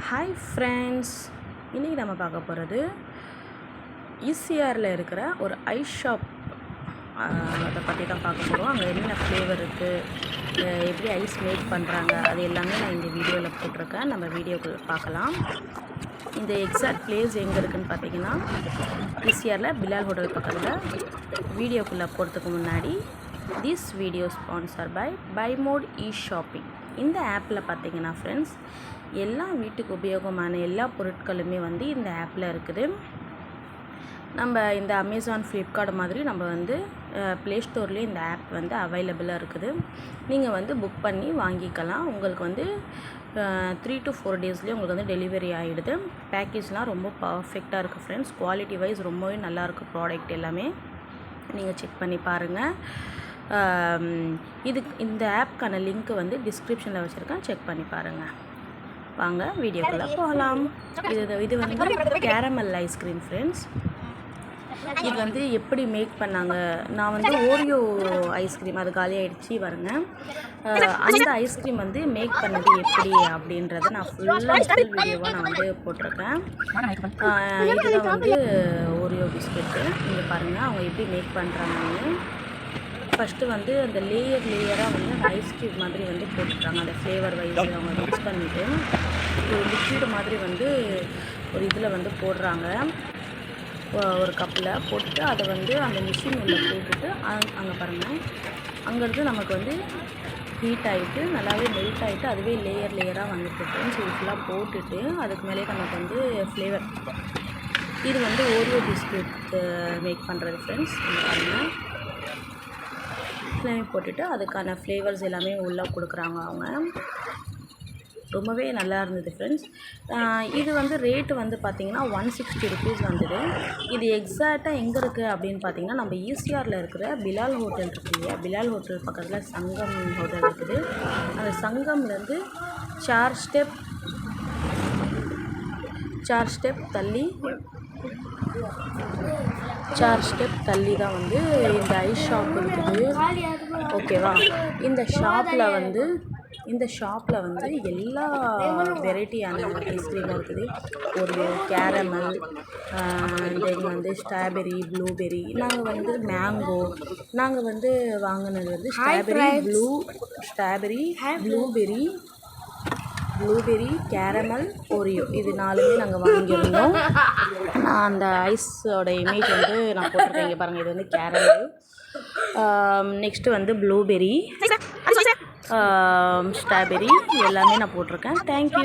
Hi friends, இன்றைக்கி நம்ம பார்க்க போகிறது ஈசிஆரில் இருக்கிற ஒரு ஐஸ் ஷாப். அதை பற்றி தான் பார்க்க போகிறோம். அங்கே என்னென்ன ஃப்ளேவர் இருக்குது, எப்படி ஐஸ் மேக் பண்ணுறாங்க, அது எல்லாமே நான் இந்த வீடியோவில் போட்டிருக்கேன். நம்ம வீடியோக்குள்ளே பார்க்கலாம். இந்த எக்ஸாக்ட் பிளேஸ் எங்கே இருக்குதுன்னு பார்த்தீங்கன்னா ஈசிஆரில் பிலால் ஹோட்டல் பக்கத்தில். வீடியோக்குள்ளே போகிறதுக்கு முன்னாடி this video sponsor by mod e shopping. இந்த ஆப்பில் பார்த்தீங்கன்னா ஃப்ரெண்ட்ஸ், எல்லா வீட்டுக்கு உபயோகமான எல்லா பொருட்களுமே வந்து இந்த ஆப்பில் இருக்குது. நம்ம இந்த அமேசான், ஃப்ளிப்கார்ட் மாதிரி நம்ம வந்து ப்ளே ஸ்டோர்லேயே இந்த ஆப் வந்து அவைலபிளாக இருக்குது. நீங்கள் வந்து புக் பண்ணி வாங்கிக்கலாம். உங்களுக்கு வந்து 3 to 4 டேஸ்லேயே உங்களுக்கு வந்து டெலிவரி ஆகிடுது. பேக்கேஜ்லாம் ரொம்ப பர்ஃபெக்டாக இருக்குது ஃப்ரெண்ட்ஸ். குவாலிட்டி வைஸ் ரொம்பவே நல்லாயிருக்கு ப்ராடக்ட் எல்லாமே. நீங்கள் செக் பண்ணி பாருங்கள். இந்த ஆப்க்கான லிங்க்கு வந்து டிஸ்கிரிப்ஷனில் வச்சுருக்கேன், செக் பண்ணி பாருங்கள். வாங்க வீடியோக்குள்ளே போகலாம். இது வந்து கேரமல் ஐஸ்கிரீம் ஃப்ரெண்ட்ஸ். இது வந்து எப்படி மேக் பண்ணாங்க, நான் வந்து ஓரியோ ஐஸ்கிரீம் அது காலியாகிடுச்சு பாருங்க. அந்த ஐஸ்கிரீம் வந்து மேக் பண்ணது எப்படி அப்படின்றத நான் ஃபுல் வீடியோவாக நான் வந்து போட்டிருக்கேன். இதுதான் வந்து ஓரியோ பிஸ்கெட்டு. நீங்கள் பாருங்கள் அவங்க எப்படி மேக் பண்ணுறாங்கன்னு. ஃபஸ்ட்டு வந்து அந்த லேயராக வந்து அந்த ஐஸ்கிரீம் மாதிரி வந்து போட்டுட்டாங்க. அந்த ஃப்ளேவர் வைஸ் அவங்க மிக்ஸ் பண்ணிவிட்டு ஒரு லிக்விட் மாதிரி வந்து ஒரு இதில் வந்து போடுறாங்க. ஒரு கப்பில் போட்டுட்டு அதை வந்து அந்த மிஷின் உள்ள போட்டுட்டு அங்கே பாருங்கள், அங்கேருந்து நமக்கு வந்து ஹீட் ஆகிட்டு நல்லாவே மெல்ட் ஆகிட்டு அதுவே லேயராக வந்துட்டு ஃப்ரெண்ட்ஸ். இது ஃபுல்லாக போட்டுட்டு அதுக்கு மேலே நமக்கு வந்து ஃப்ளேவர். இது வந்து ஓரியோ பிஸ்கெட் மேக் பண்ணுறது ஃப்ரெண்ட்ஸ். பாருங்கள், எல்லாமே போட்டுட்டு அதுக்கான ஃப்ளேவர்ஸ் எல்லாமே உள்ளே கொடுக்குறாங்க அவங்க. ரொம்பவே நல்லா இருந்தது ஃப்ரெண்ட்ஸ். இது வந்து ரேட்டு வந்து பார்த்திங்கன்னா 160 rupees வந்தது. இது எக்ஸாக்டாக எங்கே இருக்குது அப்படின்னு பார்த்தீங்கன்னா நம்ம ஈசிஆரில் இருக்கிற பிலால் ஹோட்டல் இருக்குது இல்லையா, பிலால் ஹோட்டல் பக்கத்தில் சங்கம் ஹோட்டல் இருக்குது. அந்த சங்கம்லேருந்து 4 ஸ்டெப் தள்ளி தான் வந்து இந்த ஐஸ் ஷாப் இருக்குது. ஓகேவா? இந்த ஷாப்பில் வந்து எல்லா வெரைட்டியான ஐஸ்கிரீமும் இருக்குது. ஒரு கேரமல், தென் வந்து ஸ்ட்ராபெரி, ப்ளூபெரி. நாங்கள் வந்து மேங்கோ, நாங்கள் வந்து வாங்கினது வந்து ஸ்ட்ராபெரி, ப்ளூபெரி, கேரமல், ஓரியோ. இது 4மே நாங்கள் வாங்கியிருந்தோம். நான் அந்த ஐஸோட இமேஜ் வந்து நான் போட்டிருக்கேன். இங்கே பாருங்கள், இது வந்து கேரமல். நெக்ஸ்ட்டு வந்து ப்ளூபெரி, ஸ்ட்ராபெரி எல்லாமே நான் போட்டிருக்கேன். தேங்க்யூ.